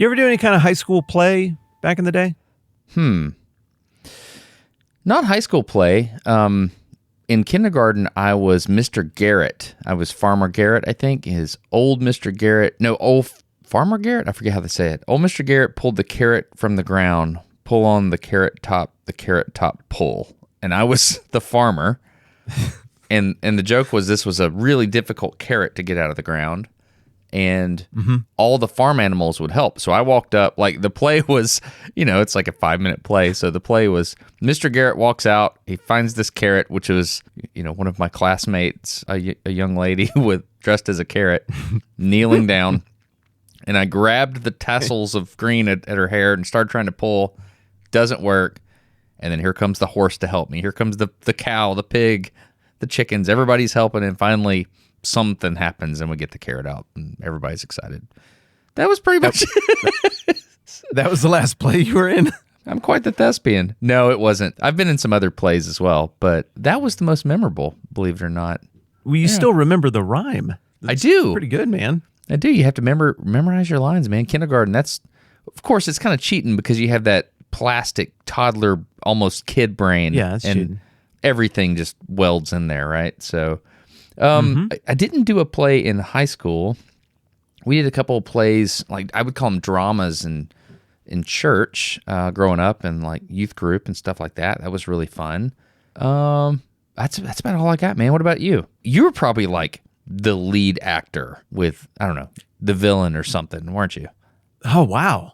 You ever do any kind of high school play back in the day? Not high school play. In kindergarten, I was Mr. Garrett. I was Farmer Garrett, I think. His old Mr. Garrett. No, old Farmer Garrett? I forget how they say it. Old Mr. Garrett pulled the carrot from the ground, pull on the carrot top pull. And I was the farmer. and the joke was this was a really difficult carrot to get out of the ground. And all the farm animals would help. So I walked up, like the play was, it's like a 5-minute play. So the play was Mr. Garrett walks out, he finds this carrot, which was, one of my classmates, a young lady dressed as a carrot, kneeling down. And I grabbed the tassels of green at her hair and started trying to pull. Doesn't work. And then here comes the horse to help me. Here comes the cow, the pig, the chickens. Everybody's helping. And finally, something happens and we get the carrot out and everybody's excited. That was pretty much it. That was the last play you were in? I'm quite the thespian. No, it wasn't. I've been in some other plays as well, but that was the most memorable, believe it or not. Well, you still remember the rhyme. I do. Pretty good, man. I do. You have to memorize your lines, man. Kindergarten, of course, it's kind of cheating because you have that plastic toddler, almost kid brain. Yeah, that's and cheating. Everything just welds in there, right? So I didn't do a play in high school. We did a couple of plays, like I would call them dramas in church growing up and like youth group and stuff like that. That was really fun. That's about all I got, man. What about you? You were probably like the lead actor with, I don't know, the villain or something, weren't you? Oh, wow.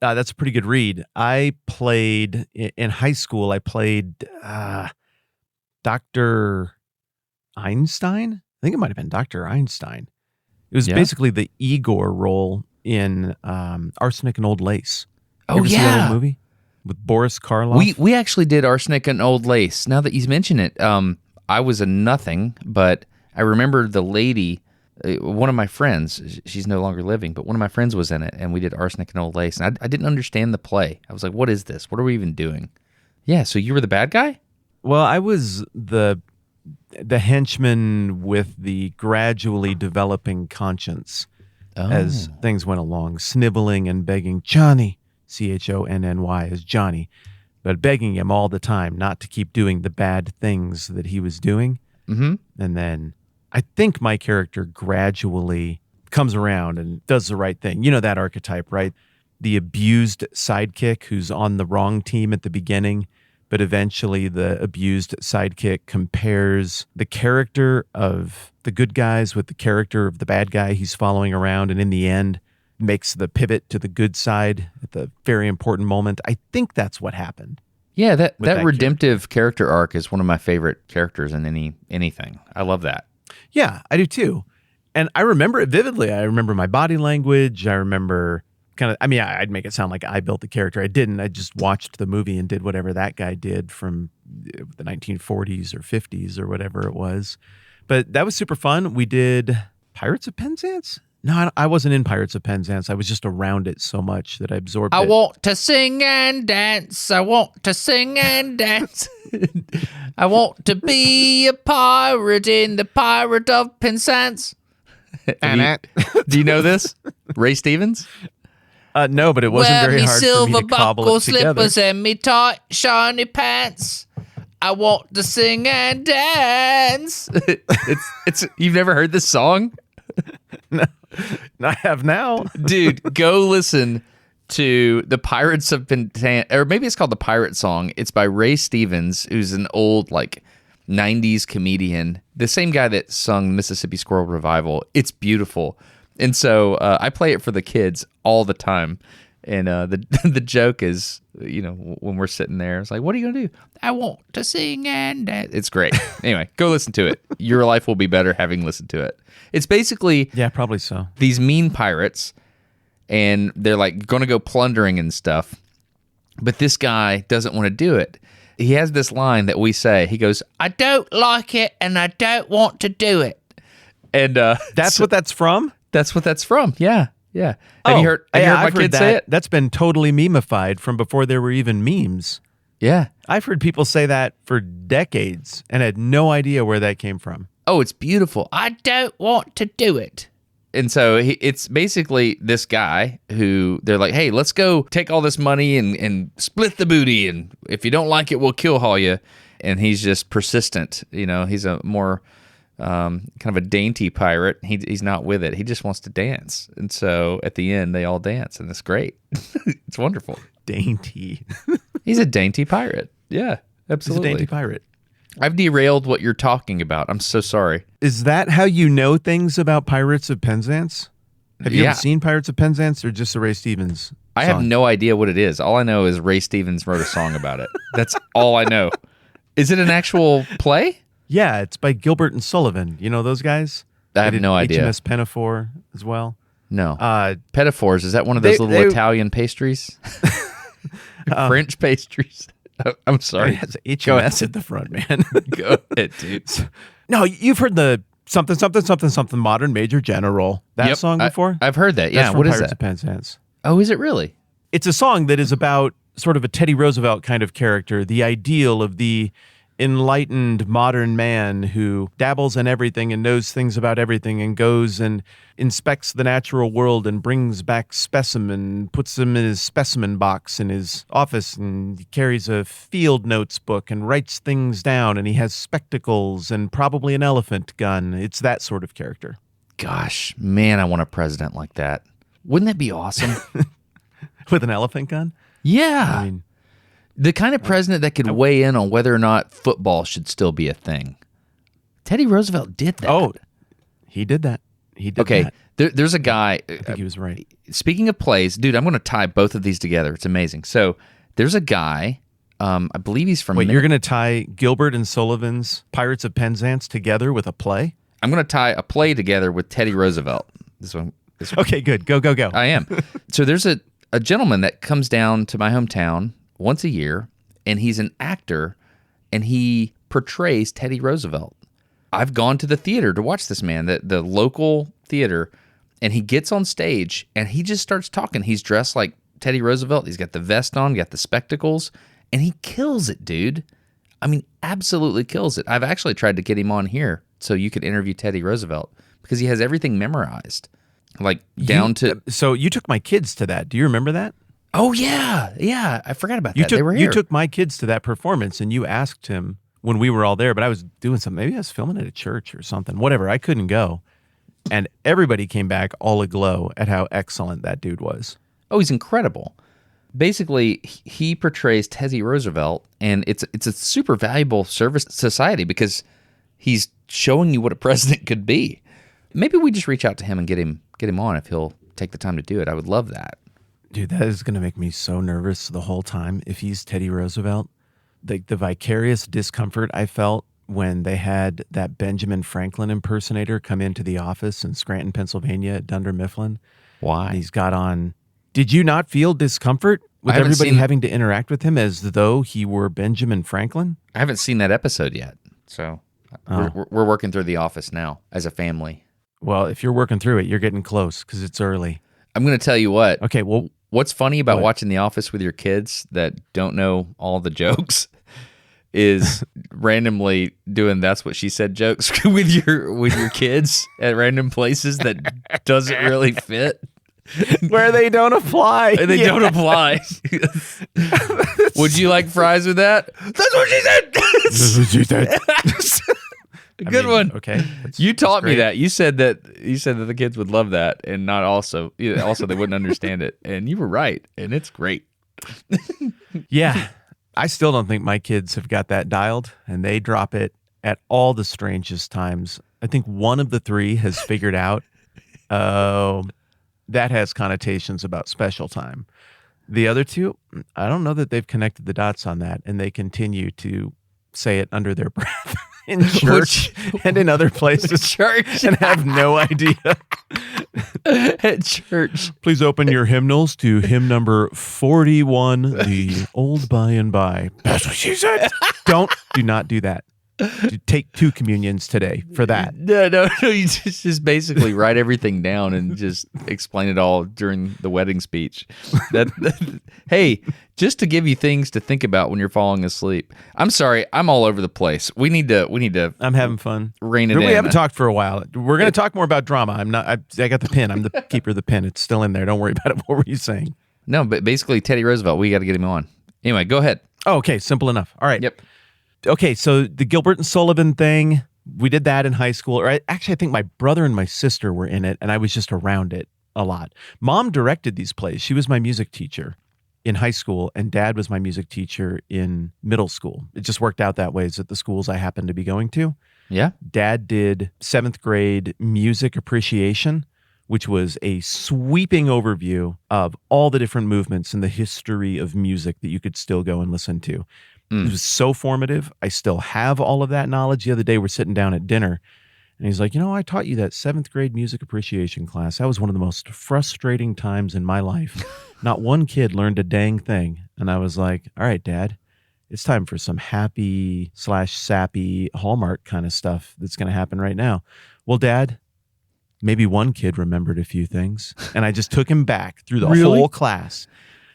That's a pretty good read. I played, in high school, Dr. Einstein? I think it might have been Dr. Einstein. It was basically the Igor role in Arsenic and Old Lace. You ever see that old movie with Boris Karloff? We actually did Arsenic and Old Lace. Now that you mention it, I was a nothing, but I remember the lady, one of my friends, she's no longer living, but one of my friends was in it, and we did Arsenic and Old Lace, and I didn't understand the play. I was like, what is this? What are we even doing? Yeah, so you were the bad guy? Well, I was the henchman with the gradually developing conscience as things went along, sniveling and begging Johnny, Chonny, as Johnny, but begging him all the time not to keep doing the bad things that he was doing. Mm-hmm. And then I think my character gradually comes around and does the right thing. You know that archetype, right? The abused sidekick who's on the wrong team at the beginning, but eventually the abused sidekick compares the character of the good guys with the character of the bad guy he's following around, and in the end makes the pivot to the good side at the very important moment. I think that's what happened. Yeah, that redemptive character arc is one of my favorite characters in anything. I love that. Yeah, I do too. And I remember it vividly. I remember my body language. I remember I'd make it sound like I built the character. I didn't. I just watched the movie and did whatever that guy did from the 1940s or 50s or whatever it was. But that was super fun. We did Pirates of Penzance? No, I wasn't in Pirates of Penzance. I was just around it so much that I absorbed it. I want to sing and dance. I want to sing and dance. I want to be a pirate in the Pirate of Penzance. Do you know this? Ray Stevens? No, but it wasn't very hard for me to cobble it together. Slippers and me tight, shiny pants. I want to sing and dance. It's you've never heard this song? No, I have now. Dude, go listen to the Pirates of Penzance, or maybe it's called the Pirate Song. It's by Ray Stevens, who's an old 90s comedian. The same guy that sung Mississippi Squirrel Revival. It's beautiful. And so I play it for the kids all the time. And the joke is, when we're sitting there, it's like, what are you going to do? I want to sing and dance. It's great. Anyway, go listen to it. Your life will be better having listened to it. It's basically... Yeah, probably so. These mean pirates, and they're going to go plundering and stuff. But this guy doesn't want to do it. He has this line that we say. He goes, I don't like it, and I don't want to do it. And that's what that's from? That's what that's from. Yeah. Yeah. Have you heard my kids say it? That's been totally memeified from before there were even memes. Yeah. I've heard people say that for decades and had no idea where that came from. Oh, it's beautiful. I don't want to do it. And so it's basically this guy who they're like, hey, let's go take all this money and split the booty. And if you don't like it, we'll kill haul you. And he's just persistent. He's a more kind of a dainty pirate. He's not with it. He just wants to dance. And so at the end, they all dance, and it's great. It's wonderful. Dainty. He's a dainty pirate. Yeah, absolutely. He's a dainty pirate. I've derailed what you're talking about. I'm so sorry. Is that how you know things about Pirates of Penzance? Have you ever seen Pirates of Penzance or just a Ray Stevens song? I have no idea what it is. All I know is Ray Stevens wrote a song about it. That's all I know. Is it an actual play? Yeah, it's by Gilbert and Sullivan. You know those guys? I have no idea. HMS Pinafore as well. No. Pinafores, is that one of those little Italian pastries? French pastries? I'm sorry. It has HMS at the front, man. Go ahead, dude. No, you've heard the something, something, something, something modern Major General. That song before? I've heard that. Yeah, That's what from is Pirates that? of Penzance. Oh, is it really? It's a song that is about sort of a Teddy Roosevelt kind of character, the ideal of the enlightened modern man who dabbles in everything and knows things about everything and goes and inspects the natural world and brings back specimen, puts them in his specimen box in his office, and he carries a field notes book and writes things down, and he has spectacles and probably an elephant gun. It's that sort of character. Gosh, man, I want a president like that. Wouldn't that be awesome? With an elephant gun? Yeah. I mean, the kind of president that could weigh in on whether or not football should still be a thing. Teddy Roosevelt did that. Oh, he did that. He did that. There's a guy. I think he was right. Speaking of plays, dude, I'm going to tie both of these together. It's amazing. So there's a guy, I believe he's from... Wait, you're going to tie Gilbert and Sullivan's Pirates of Penzance together with a play? I'm going to tie a play together with Teddy Roosevelt. This one. Okay, good. Go, go, go. I am. So there's a gentleman that comes down to my hometown once a year, and he's an actor, and he portrays Teddy Roosevelt. I've gone to the theater to watch this man, the local theater, and he gets on stage, and he just starts talking. He's dressed like Teddy Roosevelt. He's got the vest on, got the spectacles, and he kills it, dude. I mean, absolutely kills it. I've actually tried to get him on here so you could interview Teddy Roosevelt because he has everything memorized, like down to... So you took my kids to that. Do you remember that? Oh, yeah. I forgot about that. They were here. You took my kids to that performance, and you asked him when we were all there, but I was doing something. Maybe I was filming at a church or something. Whatever. I couldn't go. And everybody came back all aglow at how excellent that dude was. Oh, he's incredible. Basically, he portrays Teddy Roosevelt, and it's a super valuable service to society because he's showing you what a president could be. Maybe we just reach out to him and get him on if he'll take the time to do it. I would love that. Dude, that is going to make me so nervous the whole time if he's Teddy Roosevelt. The vicarious discomfort I felt when they had that Benjamin Franklin impersonator come into the office in Scranton, Pennsylvania at Dunder Mifflin. Why? And he's got on... Did you not feel discomfort with everybody having to interact with him as though he were Benjamin Franklin? I haven't seen that episode yet, so we're working through The Office now as a family. Well, if you're working through it, you're getting close because it's early. I'm going to tell you what. Okay, well... What's funny about watching The Office with your kids that don't know all the jokes is randomly doing "That's What She Said" jokes with your kids at random places that doesn't really fit. Where they don't apply. They don't apply. Would you like fries with that? That's what she said. That's what she said. Good one. Okay. You taught me that. You said that the kids would love that and not also they wouldn't understand it. And you were right. And it's great. Yeah. I still don't think my kids have got that dialed, and they drop it at all the strangest times. I think one of the three has figured out, that has connotations about special time. The other two, I don't know that they've connected the dots on that, and they continue to say it under their breath. In church and in other places, church, and have no idea. At church. Please open your hymnals to hymn number 41, The Old By and By. That's what she said. Do not do that. take 2 communions today for that. No. You just basically write everything down and just explain it all during the wedding speech. Hey, just to give you things to think about when you're falling asleep. I'm sorry, I'm all over the place. We need to. I'm having fun. Rein it in. We haven't talked for a while. We're going to talk more about drama. I got the pin. I'm the keeper of the pin. It's still in there. Don't worry about it. What were you saying? No, but basically Teddy Roosevelt. We got to get him on. Anyway, go ahead. Oh, okay, simple enough. All right. Yep. Okay, so the Gilbert and Sullivan thing, we did that in high school. Actually, I think my brother and my sister were in it, and I was just around it a lot. Mom directed these plays. She was my music teacher in high school, and Dad was my music teacher in middle school. It just worked out that way at the schools I happened to be going to. Yeah. Dad did 7th grade music appreciation, which was a sweeping overview of all the different movements in the history of music that you could still go and listen to. It was so formative. I still have all of that knowledge. The other day, we're sitting down at dinner, and he's like, I taught you that 7th grade music appreciation class. That was one of the most frustrating times in my life. Not one kid learned a dang thing. And I was like, all right, Dad, it's time for some happy/sappy Hallmark kind of stuff that's going to happen right now. Well, Dad, maybe one kid remembered a few things. And I just took him back through the whole class,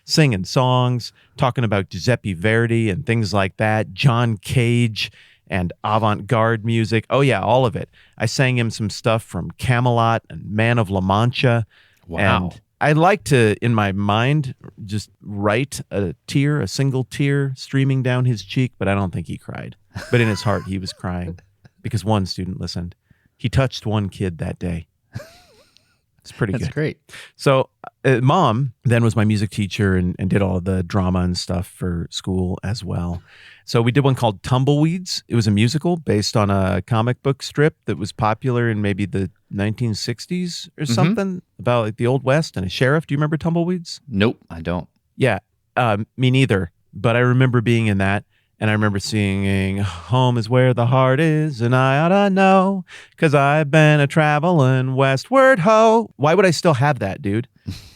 singing songs, talking about Giuseppe Verdi and things like that, John Cage and avant-garde music. Oh, yeah, all of it. I sang him some stuff from Camelot and Man of La Mancha. Wow. And I like to, in my mind, just write a single tear streaming down his cheek, but I don't think he cried. But in his heart, he was crying because one student listened. He touched one kid that day. It's pretty good. That's great. So Mom then was my music teacher and did all the drama and stuff for school as well. So we did one called Tumbleweeds. It was a musical based on a comic book strip that was popular in maybe the 1960s or something about like the Old West and a sheriff. Do you remember Tumbleweeds? Nope, I don't. Yeah, me neither. But I remember being in that. And I remember singing, home is where the heart is, and I ought to know, 'cause I've been a traveling westward ho. Why would I still have that, dude?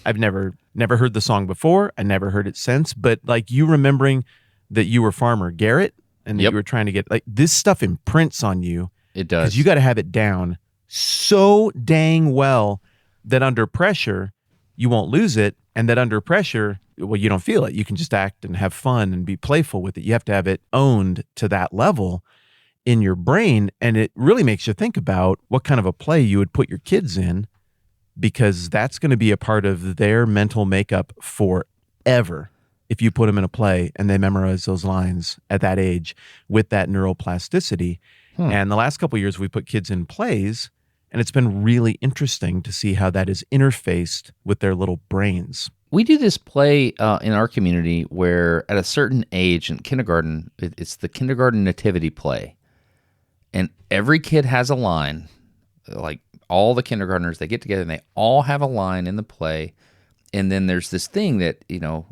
I've never heard the song before. I never heard it since. But like you remembering that you were Farmer Garrett and that you were trying to get, like, this stuff imprints on you. It does. Because you got to have it down so dang well that under pressure, you won't lose it. And that under pressure, well, you don't feel it. You can just act and have fun and be playful with it. You have to have it owned to that level in your brain. And it really makes you think about what kind of a play you would put your kids in, because that's going to be a part of their mental makeup forever. If you put them in a play and they memorize those lines at that age with that neuroplasticity. And the last couple of years, we put kids in plays, and it's been really interesting to see how that is interfaced with their little brains. We do this play in our community where at a certain age in kindergarten, it's the kindergarten nativity play. And every kid has a line, like all the kindergartners, they get together and they all have a line in the play. And then there's this thing that,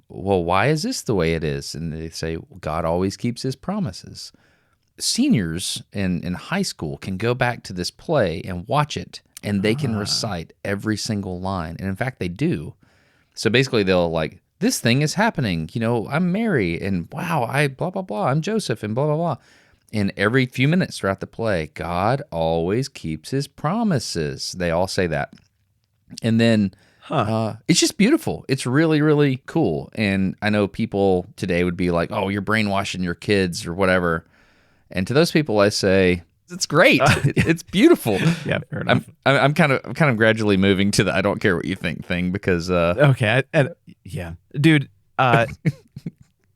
well, why is this the way it is? And they say, God always keeps his promises. Seniors in high school can go back to this play and watch it, and they can recite every single line. And in fact, they do. So basically they'll like, this thing is happening, I'm Mary, and wow, I blah, blah, blah, I'm Joseph, and blah, blah, blah. And every few minutes throughout the play, God always keeps his promises. They all say that. And then it's just beautiful. It's really, really cool. And I know people today would be like, oh, you're brainwashing your kids or whatever. And to those people, I say, it's great. It's beautiful. Yeah, fair enough. I'm kind of gradually moving to the I don't care what you think thing because okay, yeah, dude.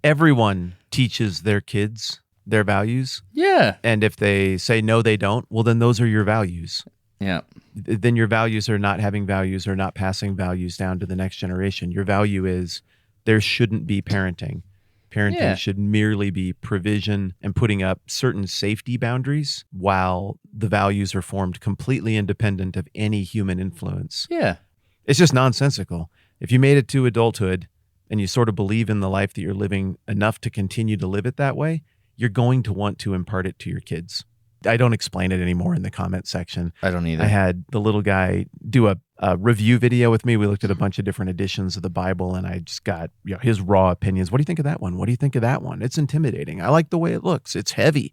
Everyone teaches their kids their values. Yeah, and if they say no, they don't. Well, then those are your values. Yeah. Then your values are not having values or not passing values down to the next generation. Your value is there shouldn't be parenting. Parenting should merely be provision and putting up certain safety boundaries while the values are formed completely independent of any human influence. Yeah. It's just nonsensical. If you made it to adulthood and you sort of believe in the life that you're living enough to continue to live it that way, you're going to want to impart it to your kids. I don't explain it anymore in the comment section. I don't either. I had the little guy do a review video with me. We looked at a bunch of different editions of the Bible, and I just got his raw opinions. What do you think of that one? What do you think of that one? It's intimidating. I like the way it looks. It's heavy.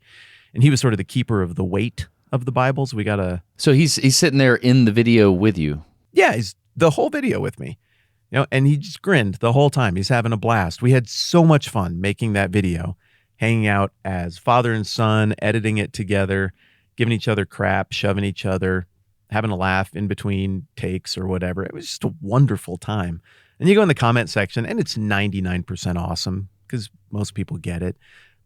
And he was sort of the keeper of the weight of the Bibles. We got a So he's sitting there in the video with you. Yeah, he's the whole video with me. And he just grinned the whole time. He's having a blast. We had so much fun making that video, hanging out as father and son, editing it together, giving each other crap, shoving each other, having a laugh in between takes or whatever. It was just a wonderful time. And you go in the comment section, and it's 99% awesome because most people get it.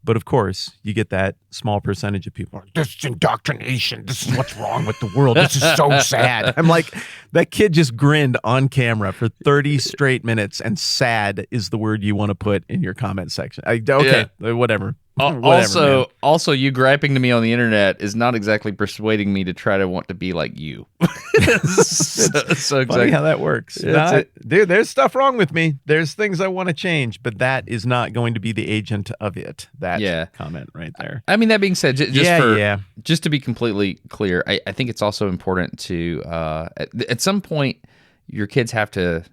But of course, you get that small percentage of people, this is indoctrination. This is what's wrong with the world. This is so sad. I'm like, that kid just grinned on camera for 30 straight minutes, and sad is the word you want to put in your comment section. Whatever. Whatever, Also, you griping to me on the internet is not exactly persuading me to try to want to be like you. so exactly how that works. Dude, there's stuff wrong with me. There's things I want to change, but that is not going to be the agent of it. That comment right there. I mean, that being said, just to be completely clear, I think it's also important to at some point your kids have to.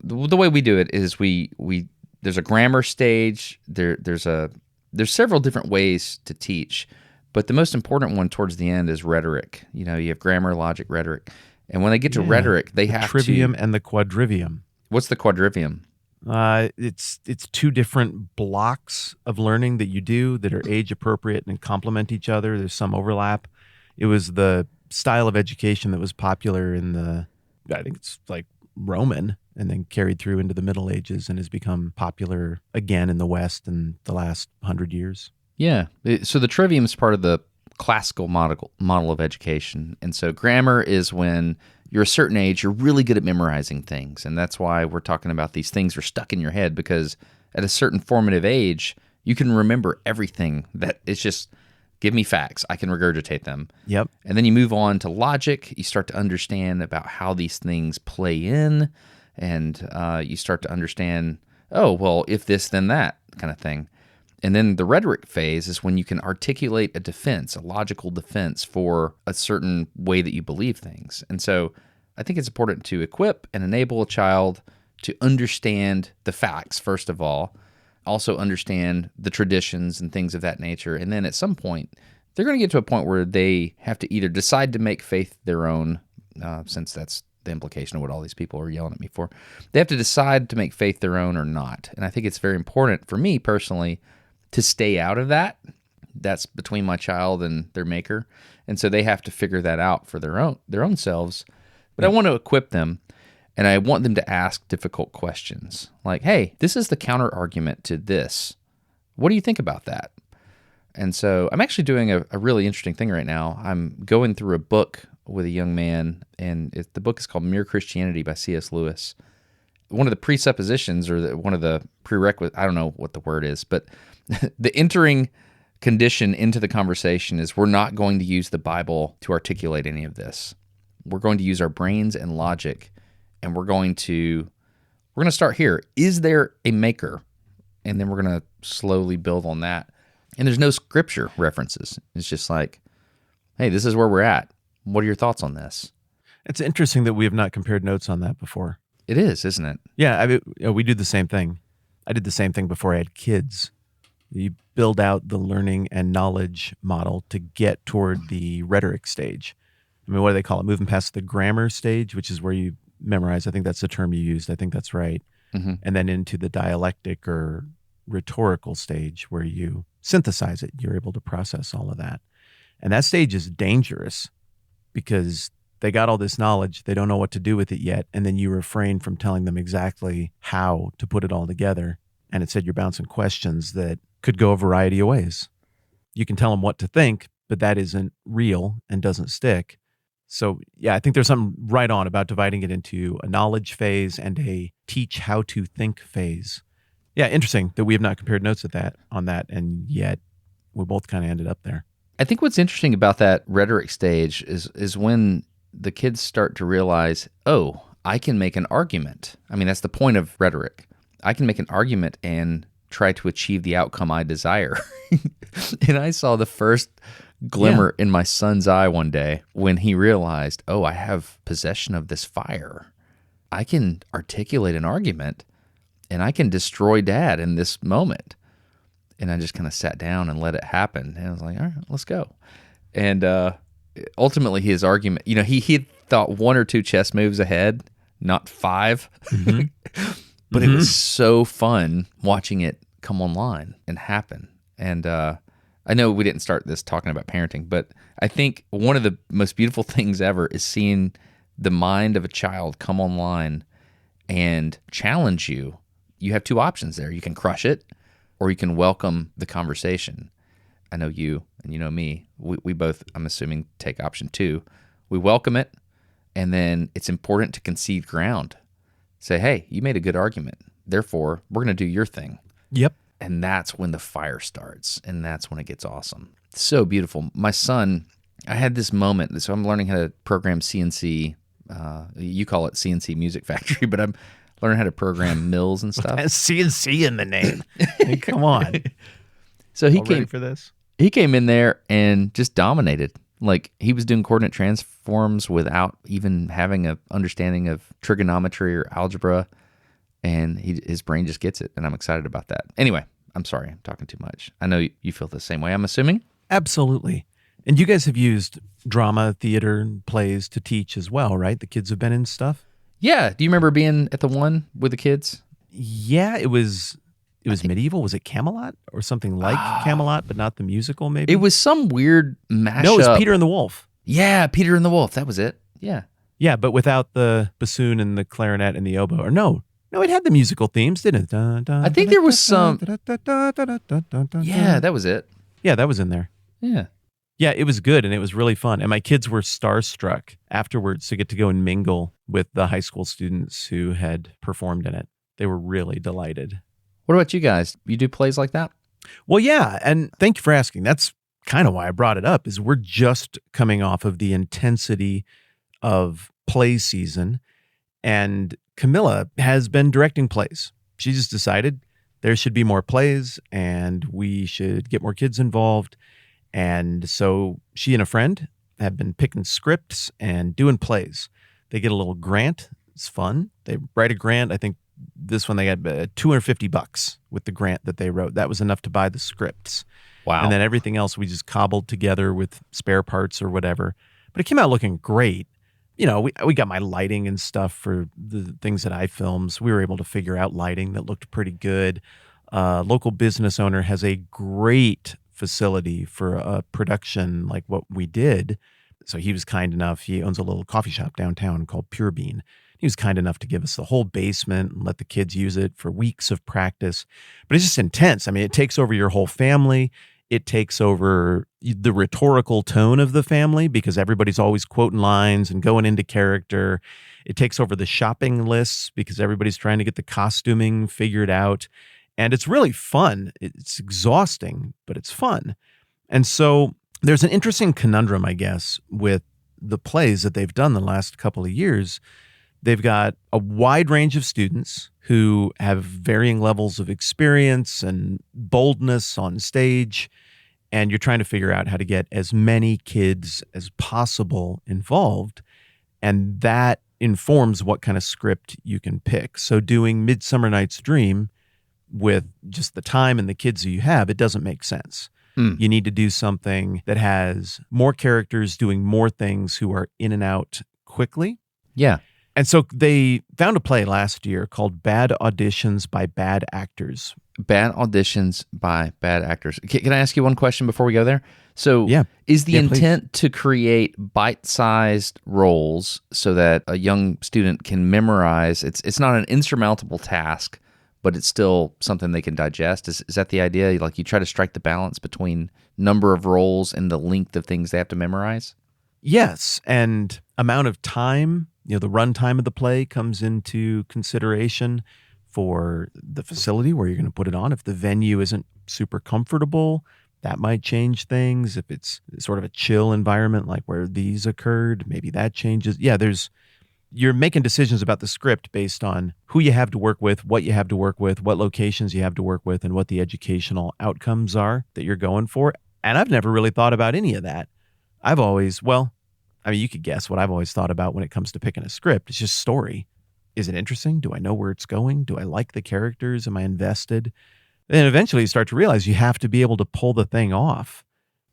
The way we do it is we there's a grammar stage. There's several different ways to teach, but the most important one towards the end is rhetoric. You have grammar, logic, rhetoric, and when they get to rhetoric, they have trivium and the quadrivium. What's the quadrivium? It's two different blocks of learning that you do that are age appropriate and complement each other. There's some overlap. It was the style of education that was popular I think it's like Roman, and then carried through into the Middle Ages and has become popular again in the West in the last 100 years. Yeah. So the trivium is part of the classical model of education. And so grammar is when you're a certain age, you're really good at memorizing things. And that's why we're talking about these things are stuck in your head, because at a certain formative age, you can remember everything. That it's just, give me facts. I can regurgitate them. Yep. And then you move on to logic. You start to understand about how these things play in. And you start to understand, oh, well, if this, then that kind of thing. And then the rhetoric phase is when you can articulate a defense, a logical defense for a certain way that you believe things. And so I think it's important to equip and enable a child to understand the facts, first of all, also understand the traditions and things of that nature. And then at some point, they're going to get to a point where they have to either decide to make faith their own, since that's the implication of what all these people are yelling at me for. They have to decide to make faith their own or not. And I think it's very important for me personally to stay out of that. That's between my child and their maker. And so they have to figure that out for their own selves. But I want to equip them, and I want them to ask difficult questions. Like, hey, this is the counter argument to this. What do you think about that? And so I'm actually doing a really interesting thing right now. I'm going through a book with a young man, and the book is called Mere Christianity by C.S. Lewis. One of the presuppositions, or one of the prerequisites, I don't know what the word is, but the entering condition into the conversation is we're not going to use the Bible to articulate any of this. We're going to use our brains and logic, and we're going to start here. Is there a maker? And then we're going to slowly build on that. And there's no scripture references. It's just like, hey, this is where we're at. What are your thoughts on this? It's interesting that we have not compared notes on that before. It is, isn't it? Yeah, we do the same thing. I did the same thing before I had kids. You build out the learning and knowledge model to get toward the rhetoric stage. I mean, what do they call it? Moving past the grammar stage, which is where you memorize. I think that's the term you used. I think that's right. Mm-hmm. And then into the dialectic or rhetorical stage where you synthesize it. You're able to process all of that. And that stage is dangerous because they got all this knowledge. They don't know what to do with it yet. And then you refrain from telling them exactly how to put it all together. And it said you're bouncing questions that could go a variety of ways. You can tell them what to think, but that isn't real and doesn't stick. So yeah, I think there's something right on about dividing it into a knowledge phase and a teach how to think phase. Yeah, interesting that we have not compared notes on that, and yet we both kind of ended up there. I think what's interesting about that rhetoric stage is when the kids start to realize, oh, I can make an argument. I mean, that's the point of rhetoric. I can make an argument and try to achieve the outcome I desire. And I saw the first glimmer in my son's eye one day when he realized, oh, I have possession of this fire. I can articulate an argument and I can destroy Dad in this moment. And I just kind of sat down and let it happen. And I was like, all right, let's go. And ultimately, his argument, he thought one or two chess moves ahead, not 5. But it was so fun watching it come online and happen. And I know we didn't start this talking about parenting, but I think one of the most beautiful things ever is seeing the mind of a child come online and challenge you. You have 2 options there. You can crush it, or you can welcome the conversation. I know you and you know me. We both, I'm assuming, take option 2. We welcome it, and then it's important to concede ground. Say, hey, you made a good argument. Therefore, we're going to do your thing. Yep. And that's when the fire starts, and that's when it gets awesome. So beautiful. My son, I had this moment. So I'm learning how to program CNC. You call it CNC Music Factory, but I'm learning how to program mills and stuff. CNC in the name. Hey, come on. So he Ready for this? He came in there and just dominated. Like, he was doing coordinate transforms without even having an understanding of trigonometry or algebra, and his brain just gets it, and I'm excited about that. Anyway, I'm sorry, I'm talking too much. I know you feel the same way, I'm assuming? Absolutely. And you guys have used drama, theater, and plays to teach as well, right? The kids have been in stuff? Yeah. Do you remember being at the one with the kids? Yeah, it was medieval. Was it Camelot or something like Camelot, but not the musical maybe? It was some weird mashup. No, it was Peter and the Wolf. Yeah, Peter and the Wolf. That was it. Yeah. Yeah, but without the bassoon and the clarinet and the oboe. Or no, it had the musical themes, didn't it? I think there was some. Yeah, that was it. Yeah, that was in there. Yeah. Yeah, it was good, and it was really fun. And my kids were starstruck afterwards to get to go and mingle with the high school students who had performed in it. They were really delighted. What about you guys? You do plays like that? Well, yeah, and thank you for asking. That's kind of why I brought it up, is we're just coming off of the intensity of play season, and Camilla has been directing plays. She just decided there should be more plays, and we should get more kids involved. And so she and a friend have been picking scripts and doing plays. They get a little grant. It's fun. They write a grant. I think this one they got $250 with the grant that they wrote. That was enough to buy the scripts. Wow. And then everything else we just cobbled together with spare parts or whatever. But it came out looking great. We got my lighting and stuff for the things that I filmed. So we were able to figure out lighting that looked pretty good. Local business owner has a great facility for a production like what we did. So he was kind enough. He owns a little coffee shop downtown called Pure Bean. He was kind enough to give us the whole basement and let the kids use it for weeks of practice. But it's just intense. I mean, it takes over your whole family. It takes over the rhetorical tone of the family because everybody's always quoting lines and going into character. It takes over the shopping lists because everybody's trying to get the costuming figured out. And it's really fun. It's exhausting, but it's fun. And so there's an interesting conundrum, I guess, with the plays that they've done the last couple of years. They've got a wide range of students who have varying levels of experience and boldness on stage, and you're trying to figure out how to get as many kids as possible involved, and that informs what kind of script you can pick. So doing Midsummer Night's Dream with just the time and the kids that you have, it doesn't make sense. You need to do something that has more characters doing more things who are in and out quickly. Yeah. And so they found a play last year called Bad Auditions by Bad Actors. Bad Auditions by Bad Actors. Can I ask you one question before we go there? So is the intent to create bite-sized roles so that a young student can memorize? It's not an insurmountable task, but it's still something they can digest. Is that the idea? Like, you try to strike the balance between number of roles and the length of things they have to memorize? Yes, and amount of time. The runtime of the play comes into consideration for the facility where you're going to put it on. If the venue isn't super comfortable, that might change things. If it's sort of a chill environment like where these occurred, maybe that changes. Yeah, you're making decisions about the script based on who you have to work with, what you have to work with, what locations you have to work with, and what the educational outcomes are that you're going for. And I've never really thought about any of that. You could guess what I've always thought about when it comes to picking a script. It's just story. Is it interesting? Do I know where it's going? Do I like the characters? Am I invested? And eventually you start to realize you have to be able to pull the thing off.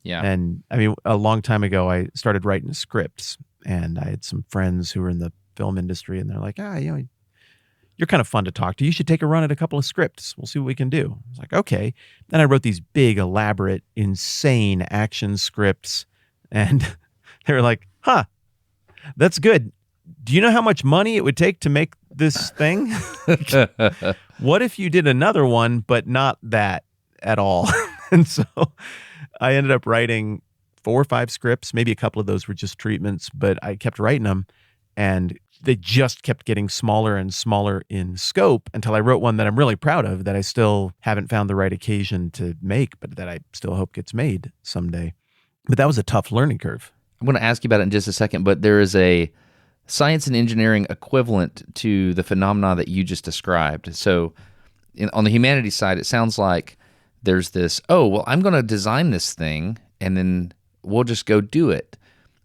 Yeah. And I mean, a long time ago, I started writing scripts, and I had some friends who were in the film industry, and they're like, you're kind of fun to talk to. You should take a run at a couple of scripts. We'll see what we can do. I was like, okay. Then I wrote these big, elaborate, insane action scripts, and they were like, that's good. Do you know how much money it would take to make this thing? What if you did another one, but not that at all? And so I ended up writing 4 or 5 scripts. Maybe a couple of those were just treatments, but I kept writing them, and they just kept getting smaller and smaller in scope until I wrote one that I'm really proud of, that I still haven't found the right occasion to make, but that I still hope gets made someday. But that was a tough learning curve. I'm going to ask you about it in just a second, but there is a science and engineering equivalent to the phenomena that you just described. So on the humanities side, it sounds like there's this, I'm going to design this thing, and then we'll just go do it.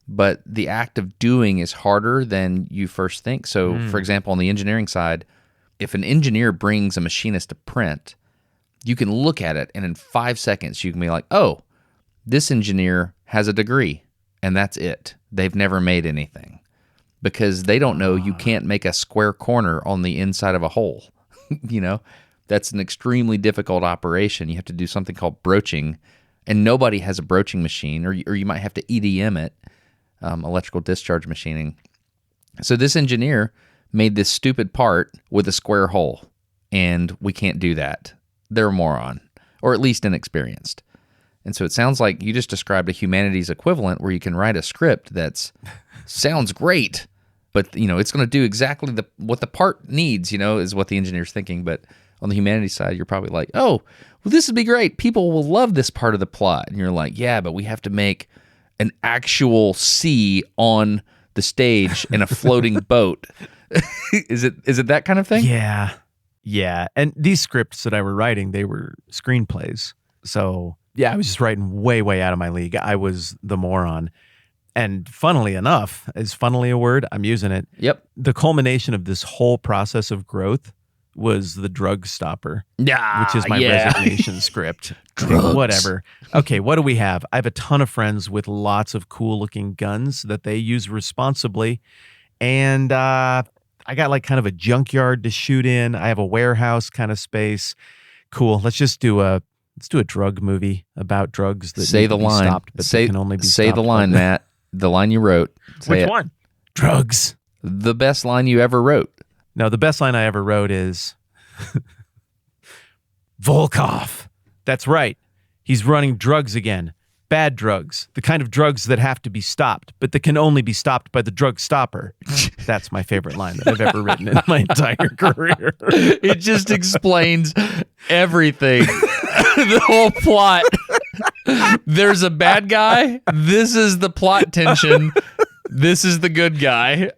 But the act of doing is harder than you first think. So, for example, on the engineering side, if an engineer brings a machinist to print, you can look at it, and in 5 seconds, you can be like, this engineer has a degree, and that's it. They've never made anything. Because they don't know you can't make a square corner on the inside of a hole. That's an extremely difficult operation. You have to do something called broaching, and nobody has a broaching machine, or you might have to EDM it, electrical discharge machining. So this engineer made this stupid part with a square hole, and we can't do that. They're a moron, or at least inexperienced. And so it sounds like you just described a humanities equivalent where you can write a script that's sounds great, but it's going to do exactly what the part needs, is what the engineer's thinking. But on the humanities side, you're probably like, this would be great. People will love this part of the plot. And you're like, yeah, but we have to make an actual sea on the stage in a floating boat. Is it that kind of thing? Yeah. And these scripts that I were writing, they were screenplays. So yeah, I was just writing way, way out of my league. I was the moron. And funnily enough, is funnily a word? I'm using it. Yep. The culmination of this whole process of growth was the Drug Stopper, which is my resignation script. Whatever. Okay, what do we have? I have a ton of friends with lots of cool-looking guns that they use responsibly. And I got like kind of a junkyard to shoot in. I have a warehouse kind of space. Cool. Let's do a drug movie about drugs that say the line. Stopped, but they can only be say stopped the line, Matt. The line you wrote. Which one? Drugs. The best line you ever wrote. No, the best line I ever wrote is Volkov. That's right. He's running drugs again. Bad drugs. The kind of drugs that have to be stopped, but that can only be stopped by the drug stopper. That's my favorite line that I've ever written in my entire career. It just explains everything. The whole plot. There's a bad guy. This is the plot tension. This is the good guy.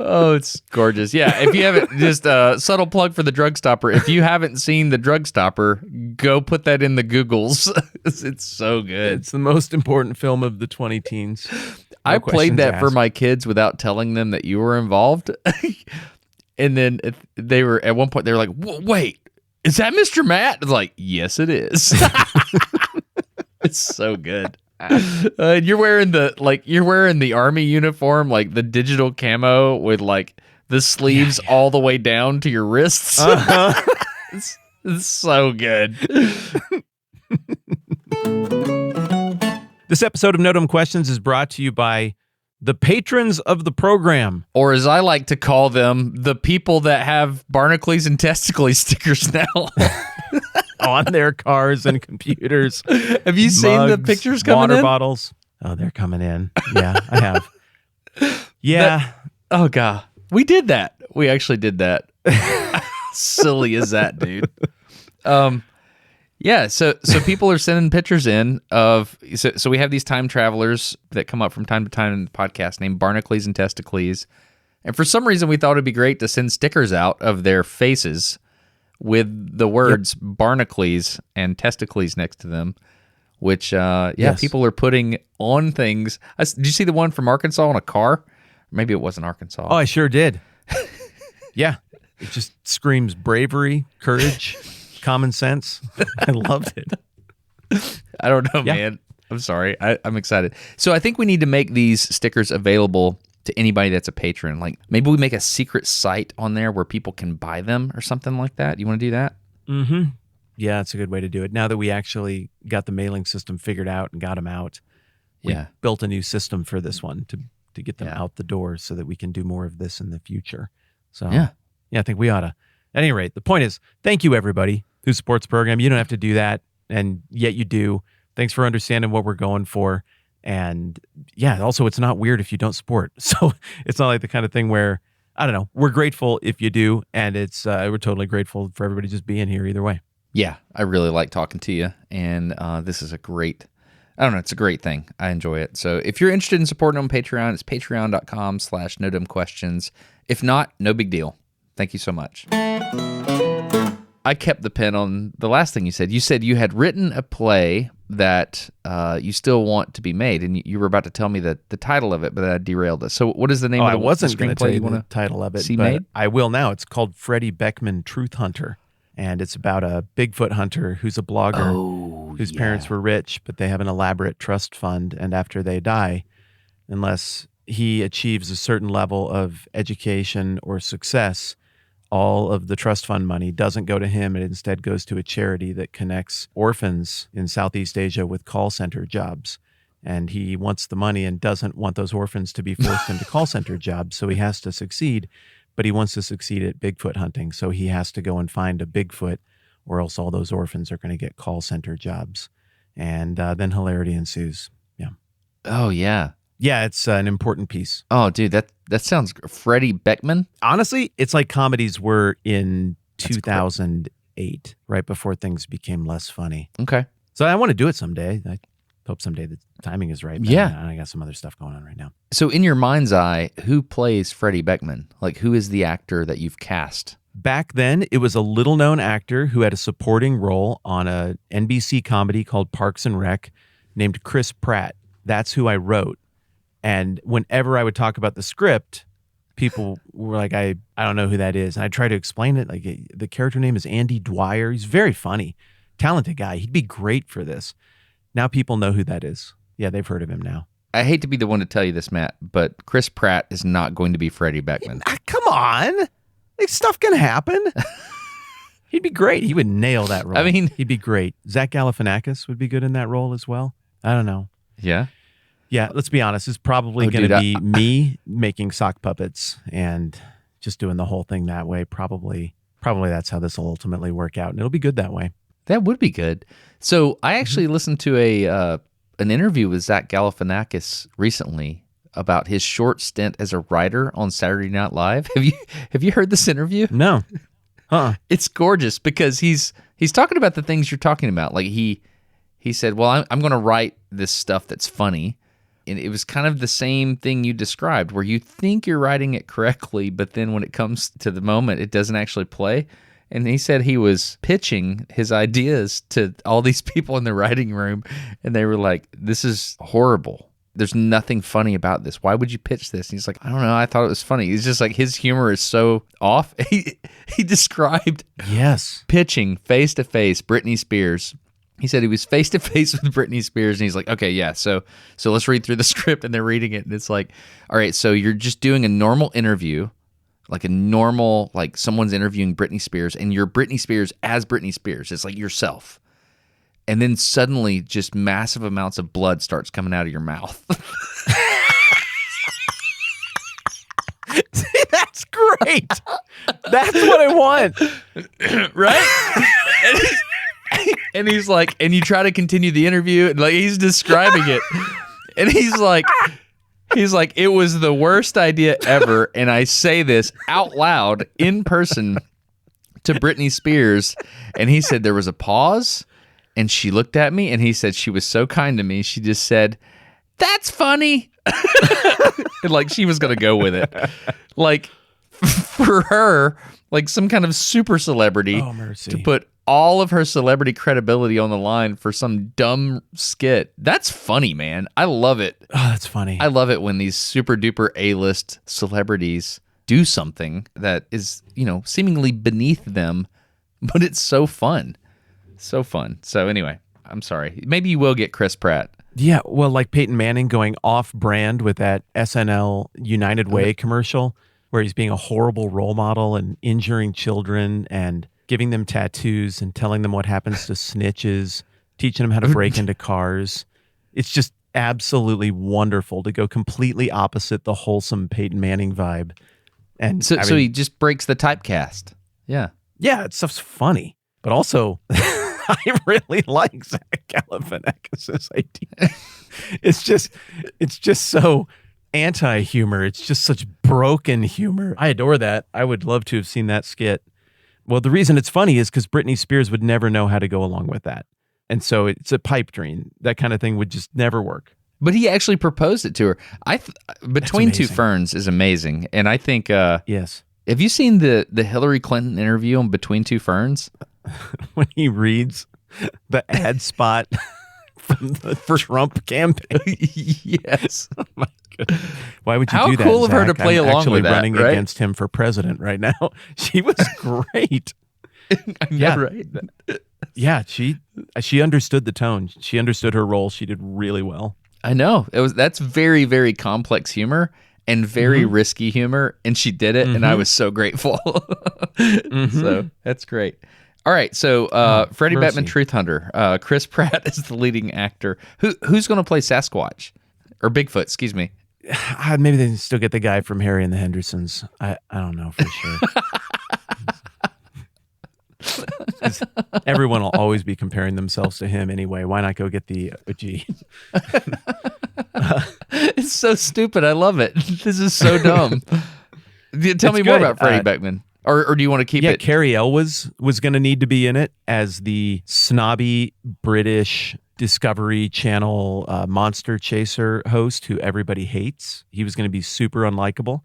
Oh, it's gorgeous. Yeah, if you haven't, just a subtle plug for the Drug Stopper. If you haven't seen the Drug Stopper, go put that in the Googles. It's so good. It's the most important film of the 20 teens. I played that for my kids without telling them that you were involved. And then they were, at one point, they were like, wait, is that Mr. Matt? I was like, yes, it is. It's so good. You're wearing the army uniform, like the digital camo with like the sleeves all the way down to your wrists. It's so good. This episode of No Dumb Questions is brought to you by the patrons of the program. Or as I like to call them, the people that have Barnacles and Testicles stickers now. On their cars and computers. Have you seen the pictures coming water in? Bottles. Oh, they're coming in. Yeah, I have. Yeah. Oh, God. We did that. We actually did that. Silly as that, dude. Yeah, so people are sending pictures in of... So we have these time travelers that come up from time to time in the podcast named Barnacles and Testicles. And for some reason, we thought it'd be great to send stickers out of their faces with the words Barnacles and Testicles next to them, which, yes. People are putting on things. Did you see the one from Arkansas on a car? Maybe it wasn't Arkansas. Oh, I sure did. Yeah. It just screams bravery, courage, common sense. I loved it. I don't know, man. I'm sorry. I'm excited. So I think we need to make these stickers available to anybody that's a patron. Like maybe we make a secret site on there where people can buy them or something like that. You want to do that? Mm-hmm. Yeah, it's a good way to do it. Now that we actually got the mailing system figured out and got them out, we built a new system for this one to get them out the door so that we can do more of this in the future. So yeah, I think we ought to. At any rate, the point is, thank you everybody who supports the program. You don't have to do that, and yet you do. Thanks for understanding what we're going for. And yeah, also it's not weird if you don't support. So it's not like the kind of thing where, I don't know, we're grateful if you do. And it's we're totally grateful for everybody just being here either way. Yeah, I really like talking to you. And this is it's a great thing. I enjoy it. So if you're interested in supporting on Patreon, it's patreon.com/nodumbquestions. If not, no big deal. Thank you so much. I kept the pen on the last thing you said. You said you had written a play that you still want to be made, and you were about to tell me the title of it, but I derailed it. So what is the name of the I wasn't going to tell you the title of it, see but made? I will now. It's called Freddie Beckman Truth Hunter, and it's about a Bigfoot hunter who's a blogger whose parents were rich, but they have an elaborate trust fund, and after they die, unless he achieves a certain level of education or success, all of the trust fund money doesn't go to him. It instead goes to a charity that connects orphans in Southeast Asia with call center jobs. And he wants the money and doesn't want those orphans to be forced into call center jobs. So he has to succeed, but he wants to succeed at Bigfoot hunting. So he has to go and find a Bigfoot, or else all those orphans are going to get call center jobs. And then hilarity ensues. Yeah. Oh, yeah. Yeah, it's an important piece. Oh, dude, that sounds Freddie Beckman. Honestly, it's like comedies were in 2008, right before things became less funny. Okay. So I want to do it someday. I hope someday the timing is right. Yeah. I got some other stuff going on right now. So in your mind's eye, who plays Freddie Beckman? Like, who is the actor that you've cast? Back then, it was a little-known actor who had a supporting role on a NBC comedy called Parks and Rec named Chris Pratt. That's who I wrote. And whenever I would talk about the script, people were like, I don't know who that is. And I try to explain it. Like, the character name is Andy Dwyer. He's very funny, talented guy. He'd be great for this. Now people know who that is. Yeah, they've heard of him now. I hate to be the one to tell you this, Matt, but Chris Pratt is not going to be Freddie Beckman. Come on. Like, stuff can happen. He'd be great. He would nail that role. I mean, he'd be great. Zach Galifianakis would be good in that role as well. I don't know. Yeah. Yeah, let's be honest. It's probably going to be me making sock puppets and just doing the whole thing that way. Probably that's how this will ultimately work out, and it'll be good that way. That would be good. So I actually listened to an interview with Zach Galifianakis recently about his short stint as a writer on Saturday Night Live. Have you heard this interview? No. It's gorgeous because he's talking about the things you're talking about. Like he said, well, I'm going to write this stuff that's funny. And it was kind of the same thing you described, where you think you're writing it correctly, but then when it comes to the moment, it doesn't actually play. And he said he was pitching his ideas to all these people in the writing room, and they were like, this is horrible. There's nothing funny about this. Why would you pitch this? And he's like, I don't know. I thought it was funny. He's just like, his humor is so off. He described pitching face-to-face Britney Spears. He said he was face-to-face with Britney Spears, and he's like, okay, yeah, so let's read through the script, and they're reading it, and it's like, all right, so you're just doing a normal interview, like someone's interviewing Britney Spears, and you're Britney Spears as Britney Spears. It's like yourself. And then suddenly just massive amounts of blood starts coming out of your mouth. See, that's great. That's what I want. Right? And he's like, and you try to continue the interview, and like he's describing it, and he's like, it was the worst idea ever, and I say this out loud in person to Britney Spears, and he said there was a pause, and she looked at me, and he said she was so kind to me, she just said, "That's funny," and like she was gonna go with it, like for her, like some kind of super celebrity to put all of her celebrity credibility on the line for some dumb skit. That's funny, man. I love it. Oh, that's funny. I love it when these super duper A-list celebrities do something that is, seemingly beneath them, but it's so fun. So fun. So anyway, I'm sorry. Maybe you will get Chris Pratt. Yeah, well, like Peyton Manning going off-brand with that SNL United Way commercial where he's being a horrible role model and injuring children and giving them tattoos and telling them what happens to snitches, teaching them how to break into cars. It's just absolutely wonderful to go completely opposite the wholesome Peyton Manning vibe. And so he just breaks the typecast. Yeah. Yeah, it's stuff's funny, but also I really like Zach Galifianakis' idea. It's just so anti-humor. It's just such broken humor. I adore that. I would love to have seen that skit. Well, the reason it's funny is because Britney Spears would never know how to go along with that. And so it's a pipe dream. That kind of thing would just never work. But he actually proposed it to her. Between Two Ferns is amazing. And I think... yes. Have you seen the Hillary Clinton interview on Between Two Ferns? When he reads the ad spot from the Trump campaign. Yes. Oh my goodness. Why would you How do that? How cool of her to play along actually with that, running right? against him for president right now. She was great. I know, right? Yeah, she understood the tone. She understood her role. She did really well. I know. That's very, very complex humor and very risky humor, and she did it, and I was so grateful. So that's great. All right, so Freddie Batman Truth Hunter. Chris Pratt is the leading actor. Who's going to play Sasquatch? Or Bigfoot, excuse me. Maybe they can still get the guy from Harry and the Hendersons. I don't know for sure. Everyone will always be comparing themselves to him anyway. Why not go get the OG? It's so stupid. I love it. This is so dumb. Tell me more about Freddie Batman. Or do you want to keep it? Yeah, Carrie Elwes was going to need to be in it as the snobby British Discovery Channel monster chaser host who everybody hates. He was going to be super unlikable.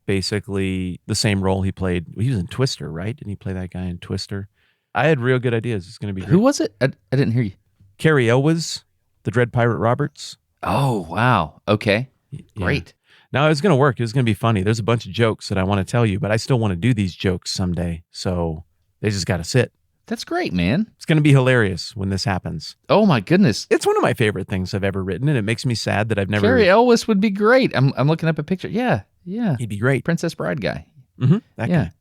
Basically the same role he played. He was in Twister, right? Didn't he play that guy in Twister? I had real good ideas. It's going to be great. Who was it? I didn't hear you. Carrie Elwes, the Dread Pirate Roberts. Oh, wow. Okay. Yeah. Great. Now, it was going to work. It was going to be funny. There's a bunch of jokes that I want to tell you, but I still want to do these jokes someday. So they just got to sit. That's great, man. It's going to be hilarious when this happens. Oh, my goodness. It's one of my favorite things I've ever written, and it makes me sad that I've never... Carrie Elwes would be great. I'm looking up a picture. Yeah. He'd be great. Princess Bride guy. That guy.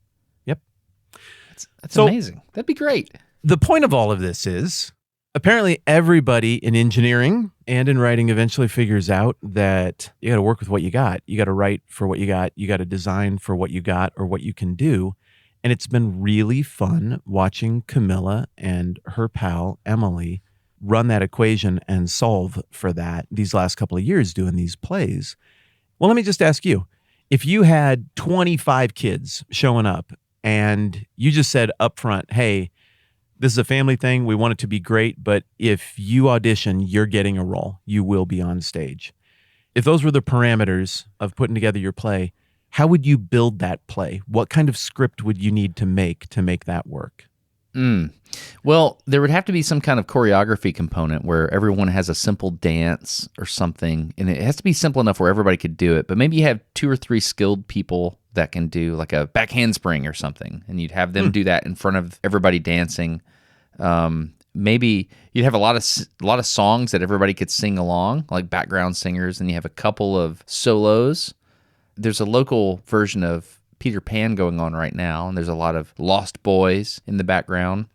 Yep. That's amazing. That'd be great. The point of all of this is, apparently everybody in engineering and in writing eventually figures out that you got to work with what you got. You got to write for what you got. You got to design for what you got or what you can do. And it's been really fun watching Camilla and her pal, Emily, run that equation and solve for that these last couple of years doing these plays. Well, let me just ask you, if you had 25 kids showing up and you just said up front, hey, this is a family thing. We want it to be great, but if you audition, you're getting a role. You will be on stage. If those were the parameters of putting together your play, how would you build that play? What kind of script would you need to make that work? Well, there would have to be some kind of choreography component where everyone has a simple dance or something, and it has to be simple enough where everybody could do it. But maybe you have 2 or 3 skilled people that can do like a back handspring or something, and you'd have them do that in front of everybody dancing. Maybe you'd have a lot of songs that everybody could sing along, like background singers, and you have a couple of solos. There's a local version of Peter Pan going on right now, and there's a lot of Lost Boys in the background.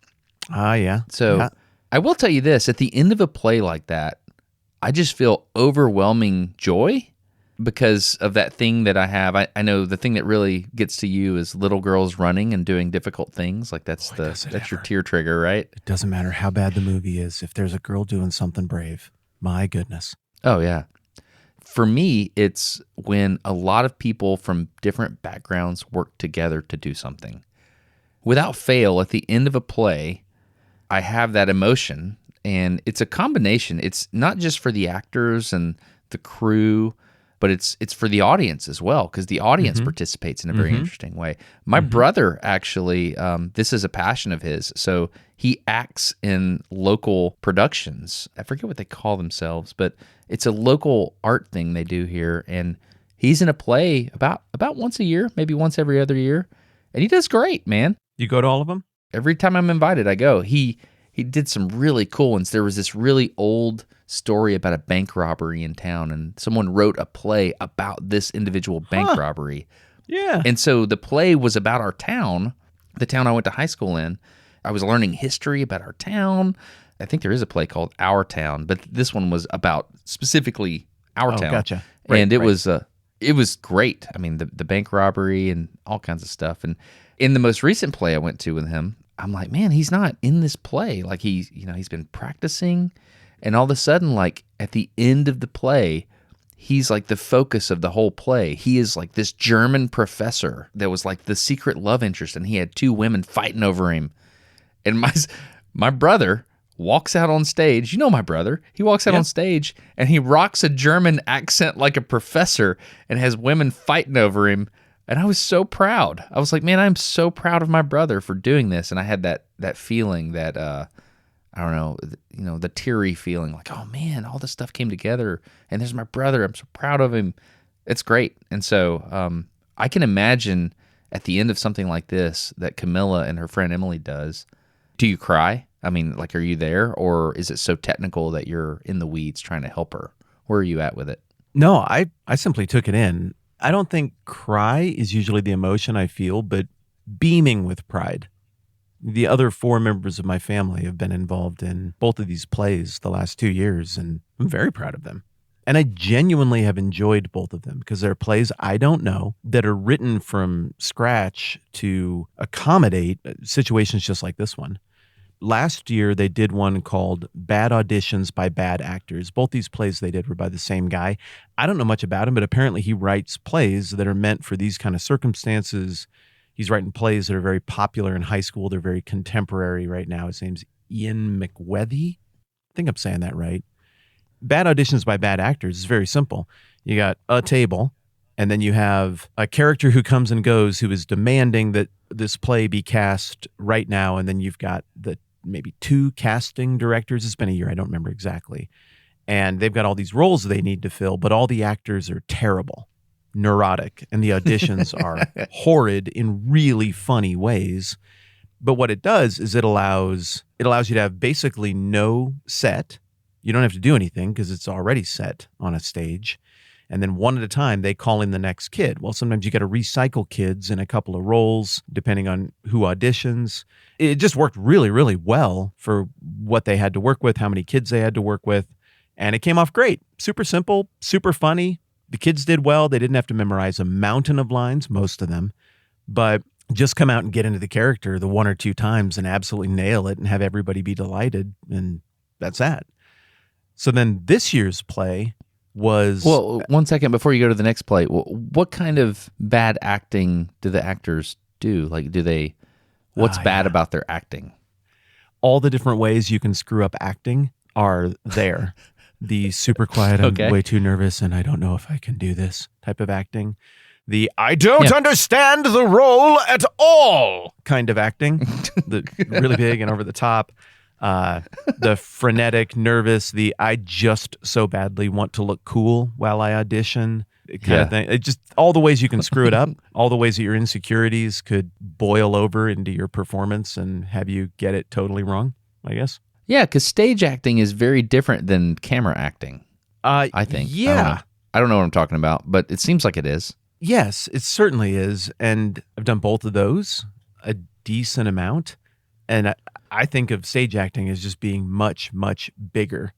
Yeah. So yeah. I will tell you this, at the end of a play like that, I just feel overwhelming joy because of that thing that I have. I know the thing that really gets to you is little girls running and doing difficult things. Like that's your tear trigger, right? It doesn't matter how bad the movie is. If there's a girl doing something brave, my goodness. Oh, yeah. For me, it's when a lot of people from different backgrounds work together to do something. Without fail, at the end of a play, I have that emotion, and it's a combination. It's not just for the actors and the crew, but it's for the audience as well, because the audience participates in a very interesting way. My brother actually, this is a passion of his, so he acts in local productions. I forget what they call themselves, but it's a local art thing they do here, and He's in a play about once a year, maybe once every other year, and he does great, man. You go to all of them? Every time I'm invited, I go. He did some really cool ones. There was this really old story about a bank robbery in town, and someone wrote a play about this individual bank robbery. Yeah. And so the play was about our town, the town I went to high school in. I was learning history about our town. I think there is a play called Our Town, but this one was about specifically our town. Gotcha. And it was great. I mean, the bank robbery and all kinds of stuff. And in the most recent play I went to with him, I'm like, man, he's not in this play. Like he's been practicing, and all of a sudden, like at the end of the play, he's like the focus of the whole play. He is like this German professor that was like the secret love interest, and he had two women fighting over him. And my brother walks out on stage. You know my brother. He walks out on stage, and he rocks a German accent like a professor and has women fighting over him. And I was so proud. I was like, man, I'm so proud of my brother for doing this. And I had that feeling that, I don't know, the teary feeling like, oh man, all this stuff came together. And there's my brother. I'm so proud of him. It's great. And so I can imagine at the end of something like this that Camilla and her friend Emily does. Do you cry? I mean, like, are you there? Or is it so technical that you're in the weeds trying to help her? Where are you at with it? No, I simply took it in. I don't think cry is usually the emotion I feel, but beaming with pride. The other 4 members of my family have been involved in both of these plays the last 2 years, and I'm very proud of them. And I genuinely have enjoyed both of them because they're plays I don't know that are written from scratch to accommodate situations just like this one. Last year, they did one called Bad Auditions by Bad Actors. Both these plays they did were by the same guy. I don't know much about him, but apparently he writes plays that are meant for these kind of circumstances. He's writing plays that are very popular in high school. They're very contemporary right now. His name's Ian McWethy. I think I'm saying that right. Bad Auditions by Bad Actors is very simple. You got a table, and then you have a character who comes and goes who is demanding that this play be cast right now, and then you've got the maybe 2 casting directors. It's been a year. I don't remember exactly. And they've got all these roles they need to fill, but all the actors are terrible, neurotic, and the auditions are horrid in really funny ways. But what it does is it allows you to have basically no set. You don't have to do anything because it's already set on a stage. And then one at a time, they call in the next kid. Well, sometimes you got to recycle kids in a couple of roles, depending on who auditions. It just worked really, really well for what they had to work with, how many kids they had to work with. And it came off great. Super simple, super funny. The kids did well. They didn't have to memorize a mountain of lines, most of them. But just come out and get into the character the 1 or 2 times and absolutely nail it and have everybody be delighted. And that's that. So then this year's play was... Well, 1 second before you go to the next play, what kind of bad acting do the actors do? Like, what's bad about their acting? All the different ways you can screw up acting are there. The super quiet, I'm way too nervous and I don't know if I can do this type of acting. The I don't understand the role at all kind of acting. The really big and over the top. The frenetic, nervous, the I just so badly want to look cool while I audition kind of thing. It just all the ways you can screw it up, all the ways that your insecurities could boil over into your performance and have you get it totally wrong, I guess. Yeah, because stage acting is very different than camera acting, I think. Yeah. I don't know what I'm talking about, but it seems like it is. Yes, it certainly is. And I've done both of those a decent amount. And I think of stage acting as just being much, much bigger.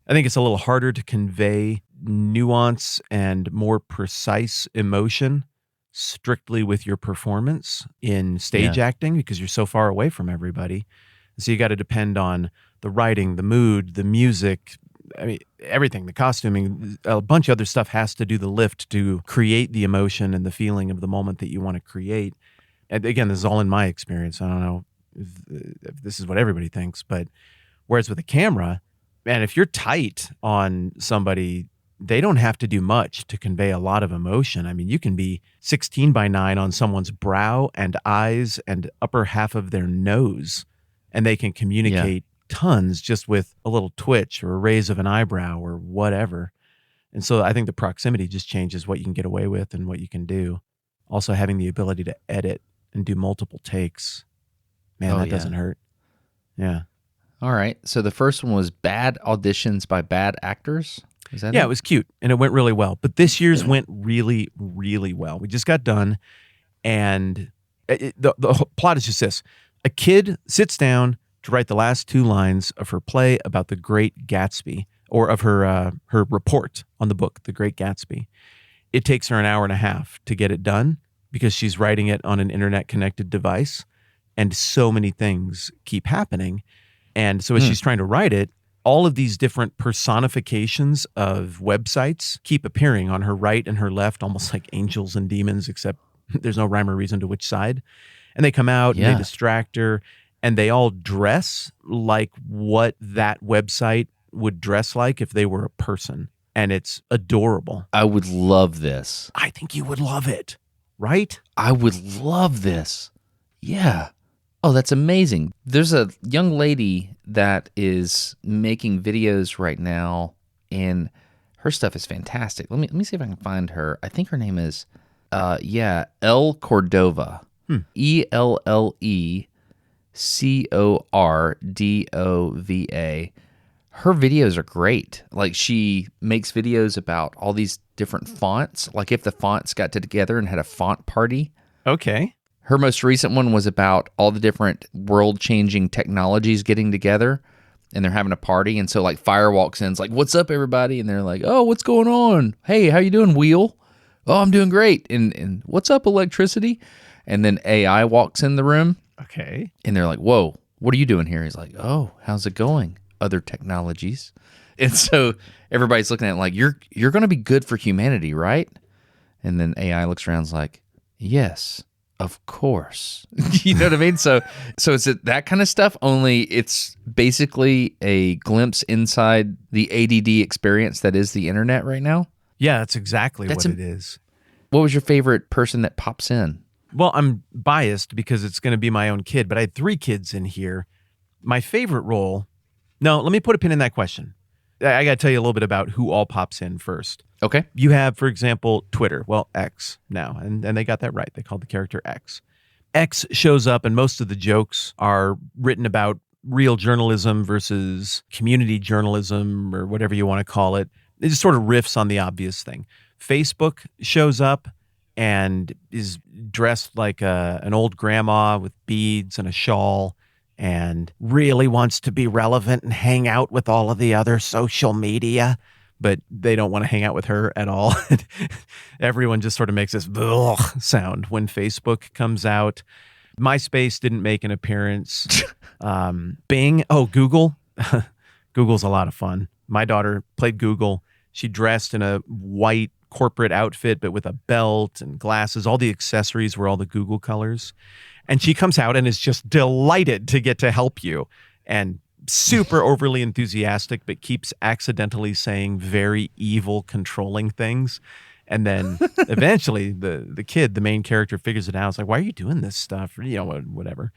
I think it's a little harder to convey nuance and more precise emotion strictly with your performance in stage acting because you're so far away from everybody. So you got to depend on the writing, the mood, the music, I mean, everything, the costuming, a bunch of other stuff has to do the lift to create the emotion and the feeling of the moment that you want to create. And again, this is all in my experience. I don't know if this is what everybody thinks, but whereas with a camera, man, if you're tight on somebody, they don't have to do much to convey a lot of emotion. I mean, you can be 16:9 on someone's brow and eyes and upper half of their nose, and they can communicate tons just with a little twitch or a raise of an eyebrow or whatever. And so I think the proximity just changes what you can get away with and what you can do. Also having the ability to edit and do multiple takes. Man, that doesn't hurt. Yeah. All right. So the first one was bad auditions by bad actors. Is that it was cute and it went really well. But this year's went really, really well. We just got done, and the plot is just this. A kid sits down to write the last 2 lines of her play about the Great Gatsby, or of her report on the book, The Great Gatsby. It takes her an hour and a half to get it done because she's writing it on an internet-connected device, and so many things keep happening. And so as she's trying to write it, all of these different personifications of websites keep appearing on her right and her left, almost like angels and demons, except there's no rhyme or reason to which side. And they come out and they distract her, and they all dress like what that website would dress like if they were a person. And it's adorable. I would love this. I think you would love it, right? I would love this. Yeah. Oh, that's amazing. There's a young lady that is making videos right now, and her stuff is fantastic. Let me see if I can find her. I think her name is, Elle Cordova. ELLECORDOVA. Her videos are great. Like, she makes videos about all these different fonts. Like, if the fonts got together and had a font party. Okay. Her most recent one was about all the different world-changing technologies getting together, and they're having a party. And so, like, Fire walks in, it's like, "What's up, everybody?" And they're like, "Oh, what's going on? Hey, how you doing, Wheel?" "Oh, I'm doing great." And "What's up, Electricity?" And then AI walks in the room. Okay. And they're like, "Whoa, what are you doing here?" He's like, "Oh, how's it going? Other technologies." And so everybody's looking at it like, you're going to be good for humanity, right? And then AI looks around and is like, "Yes, of course." You know what I mean? So it's that kind of stuff, only it's basically a glimpse inside the ADD experience that is the internet right now. Yeah, that's exactly what it is. What was your favorite person that pops in? Well, I'm biased because it's going to be my own kid, but I had 3 kids in here. My favorite role... No, let me put a pin in that question. I got to tell you a little bit about who all pops in first. Okay. You have, for example, Twitter. Well, X now, and they got that right. They called the character X. X shows up, and most of the jokes are written about real journalism versus community journalism, or whatever you want to call it. It just sort of riffs on the obvious thing. Facebook shows up and is dressed like an old grandma with beads and a shawl, and really wants to be relevant and hang out with all of the other social media, but they don't want to hang out with her at all. Everyone just sort of makes this sound when Facebook comes out. MySpace didn't make an appearance. Bing, Google. Google's a lot of fun. My daughter played Google. She dressed in a white corporate outfit, but with a belt and glasses. All the accessories were all the Google colors. And she comes out and is just delighted to get to help you, and super overly enthusiastic, but keeps accidentally saying very evil, controlling things. And then eventually the kid, the main character, figures it out. It's like, "Why are you doing this stuff?" Whatever.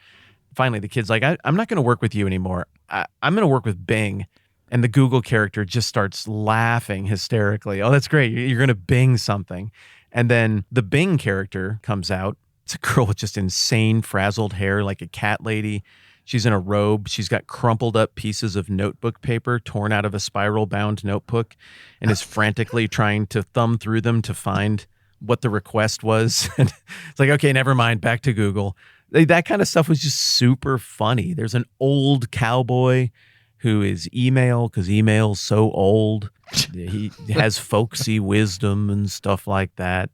Finally, the kid's like, I'm not going to work with you anymore. I'm going to work with Bing. And the Google character just starts laughing hysterically. "Oh, that's great. You're going to Bing something." And then the Bing character comes out. It's a girl with just insane frazzled hair, like a cat lady. She's in a robe. She's got crumpled up pieces of notebook paper torn out of a spiral bound notebook, and is frantically trying to thumb through them to find what the request was. And it's like, okay, never mind. Back to Google. That kind of stuff was just super funny. There's an old cowboy who is email, because email's so old. He has folksy wisdom and stuff like that.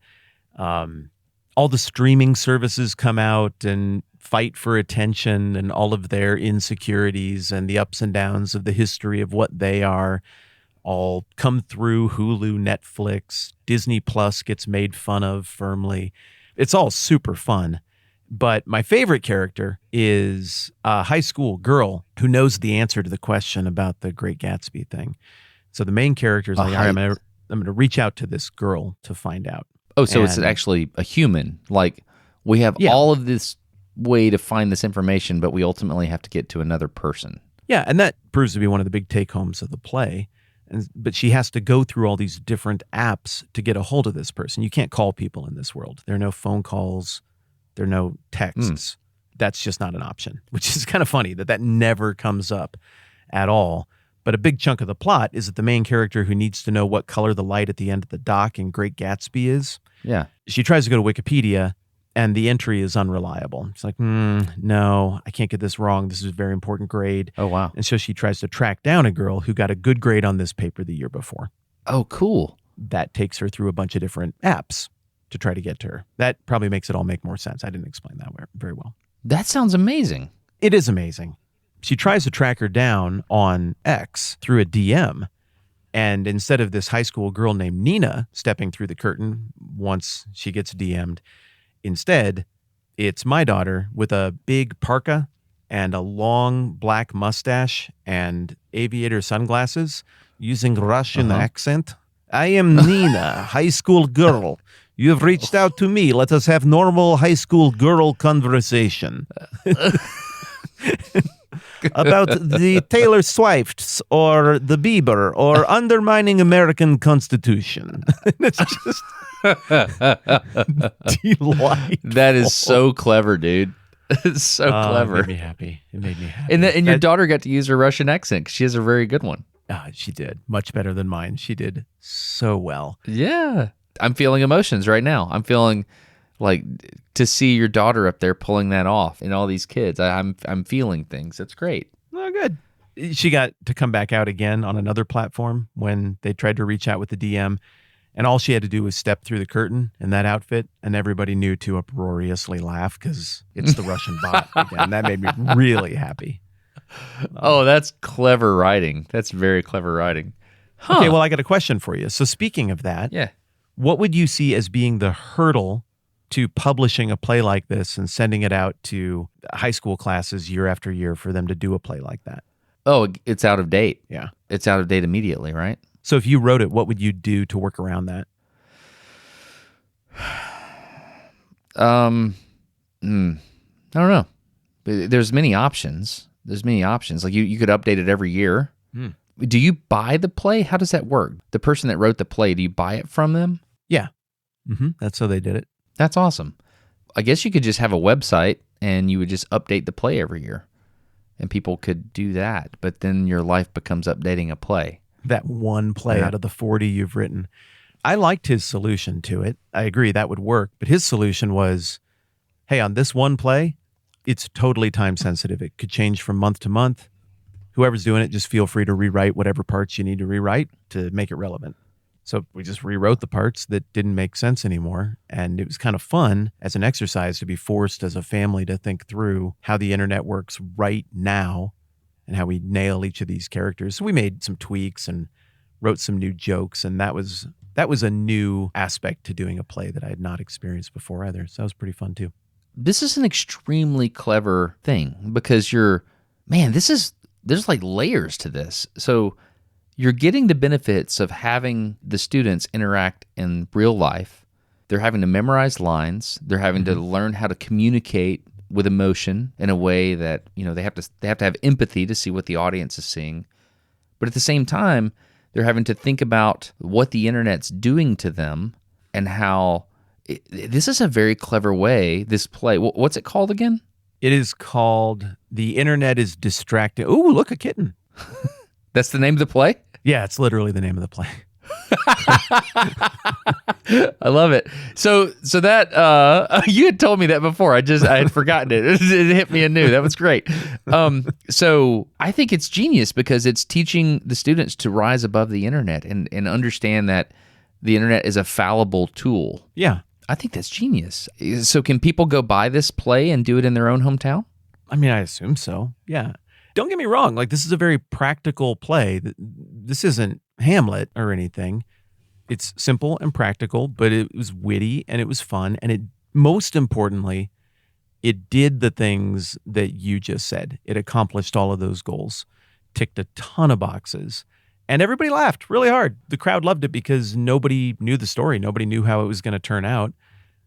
All the streaming services come out and fight for attention, and all of their insecurities and the ups and downs of the history of what they are all come through. Hulu, Netflix, Disney Plus gets made fun of firmly. It's all super fun. But my favorite character is a high school girl who knows the answer to the question about the Great Gatsby thing. So the main character is like, "All right, I'm going to reach out to this girl to find out." Oh, so it's actually a human. Like, we have all of this way to find this information, but we ultimately have to get to another person. Yeah, and that proves to be one of the big take-homes of the play. But she has to go through all these different apps to get a hold of this person. You can't call people in this world. There are no phone calls. There are no texts. That's just not an option, which is kind of funny that never comes up at all. But a big chunk of the plot is that the main character who needs to know what color the light at the end of the dock in Great Gatsby is. Yeah. She tries to go to Wikipedia, and the entry is unreliable. It's like, no, I can't get this wrong. This is a very important grade. Oh, wow. And so she tries to track down a girl who got a good grade on this paper the year before. Oh, cool. That takes her through a bunch of different apps to try to get to her. That probably makes it all make more sense. I didn't explain that very well. That sounds amazing. It is amazing. She tries to track her down on X through a DM. And instead of this high school girl named Nina stepping through the curtain once she gets DM'd, instead, it's my daughter with a big parka and a long black mustache and aviator sunglasses using Russian accent. I am Nina, high school girl. You have reached out to me. Let us have normal high school girl conversation. About the Taylor Swifts or the Bieber or undermining American Constitution. It's just delightful. That is so clever, dude. It's so clever. It made me happy. And your daughter got to use her Russian accent because she has a very good one. She did. Much better than mine. She did so well. Yeah. I'm feeling emotions right now. I'm feeling like to see your daughter up there pulling that off and all these kids. I'm feeling things. That's great. Oh, good. She got to come back out again on another platform when they tried to reach out with the DM, and all she had to do was step through the curtain in that outfit, and everybody knew to uproariously laugh because it's the Russian bot again. That made me really happy. Oh, that's clever writing. That's very clever writing. Huh. Okay, well, I got a question for you. So speaking of that, what would you see as being the hurdle to publishing a play like this and sending it out to high school classes year after year for them to do a play like that? Oh, it's out of date. Yeah. It's out of date immediately, right? So if you wrote it, what would you do to work around that? I don't know. There's many options. Like you could update it every year. Do you buy the play? How does that work? The person that wrote the play, do you buy it from them? Yeah. That's how they did it. That's awesome. I guess you could just have a website and you would just update the play every year. And people could do that. But then your life becomes updating a play. That one play out of the 40 you've written. I liked his solution to it. I agree that would work. But his solution was, hey, on this one play, it's totally time sensitive. It could change from month to month. Whoever's doing it, just feel free to rewrite whatever parts you need to rewrite to make it relevant. So we just rewrote the parts that didn't make sense anymore. And it was kind of fun as an exercise to be forced as a family to think through how the internet works right now and how we nail each of these characters. So we made some tweaks and wrote some new jokes. And that was a new aspect to doing a play that I had not experienced before either. So that was pretty fun too. This is an extremely clever thing because there's like layers to this. So you're getting the benefits of having the students interact in real life. They're having to memorize lines. They're having to learn how to communicate with emotion in a way that, they have to have empathy to see what the audience is seeing. But at the same time, they're having to think about what the internet's doing to them and how this is a very clever way, this play. What's it called again? It is called The Internet is Distracting. Ooh, look, a kitten. That's the name of the play? Yeah, it's literally the name of the play. I love it. So that you had told me that before. I had forgotten it. It hit me anew. That was great. So I think it's genius because it's teaching the students to rise above the internet and understand that the internet is a fallible tool. Yeah. I think that's genius. So can people go buy this play and do it in their own hometown? I mean, I assume so. Yeah. Don't get me wrong. Like, this is a very practical play. This isn't Hamlet or anything. It's simple and practical, but it was witty and it was fun. And most importantly, it did the things that you just said. It accomplished all of those goals, ticked a ton of boxes, and everybody laughed really hard. The crowd loved it because nobody knew the story. Nobody knew how it was going to turn out.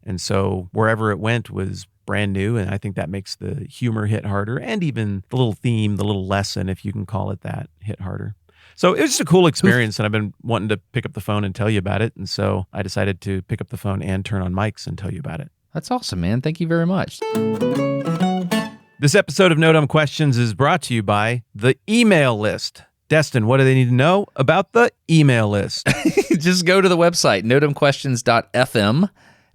And so wherever it went was brand new. And I think that makes the humor hit harder and even the little theme, the little lesson, if you can call it that, hit harder. So it was just a cool experience, and I've been wanting to pick up the phone and tell you about it. And so I decided to pick up the phone and turn on mics and tell you about it. That's awesome, man. Thank you very much. This episode of No Dumb Questions is brought to you by the email list. Destin, what do they need to know about the email list? Just go to the website, nodumbquestions.fm,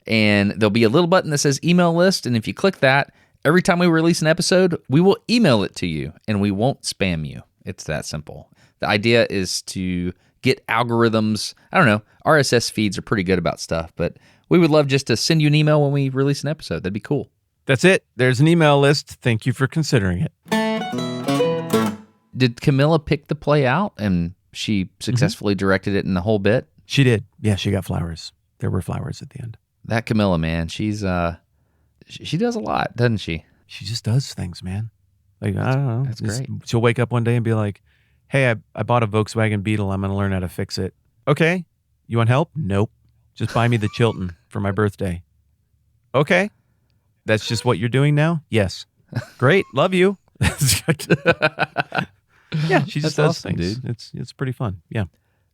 and there'll be a little button that says email list. And if you click that, every time we release an episode, we will email it to you, and we won't spam you. It's that simple. The idea is to get algorithms. I don't know. RSS feeds are pretty good about stuff, but we would love just to send you an email when we release an episode. That'd be cool. That's it. There's an email list. Thank you for considering it. Did Camilla pick the play out and she successfully directed it in the whole bit? She did. Yeah, she got flowers. There were flowers at the end. That Camilla, man, she's she does a lot, doesn't she? She just does things, man. Like, I don't know. That's great. She'll wake up one day and be like, hey, I bought a Volkswagen Beetle. I'm going to learn how to fix it. Okay. You want help? Nope. Just buy me the Chilton for my birthday. Okay. That's just what you're doing now? Yes. Great. Love you. Yeah, she just does awesome, things. dude. It's pretty fun. Yeah.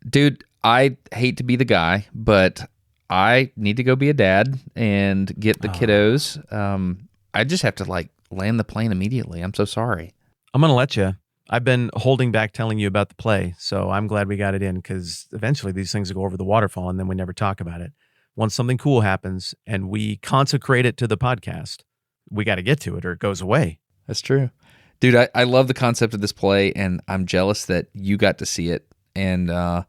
Dude, I hate to be the guy, but I need to go be a dad and get the kiddos. I just have to land the plane immediately. I'm so sorry. I'm going to let you. I've been holding back telling you about the play, so I'm glad we got it in because eventually these things will go over the waterfall and then we never talk about it. Once something cool happens and we consecrate it to the podcast, we got to get to it or it goes away. That's true. Dude, I love the concept of this play, and I'm jealous that you got to see it. And I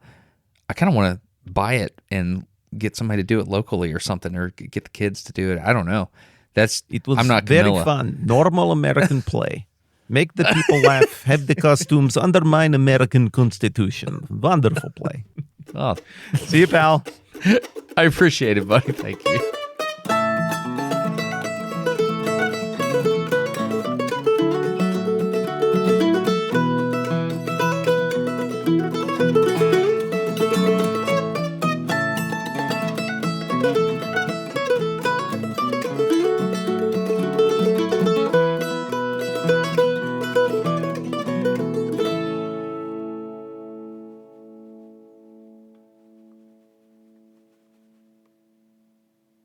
kind of want to buy it and get somebody to do it locally or something, or get the kids to do it. I don't know. I'm not very Camilla. fun. Normal American play. Make the people laugh. Have the costumes undermine American Constitution. Wonderful play. Oh, See you, pal. I appreciate it, buddy. Thank you.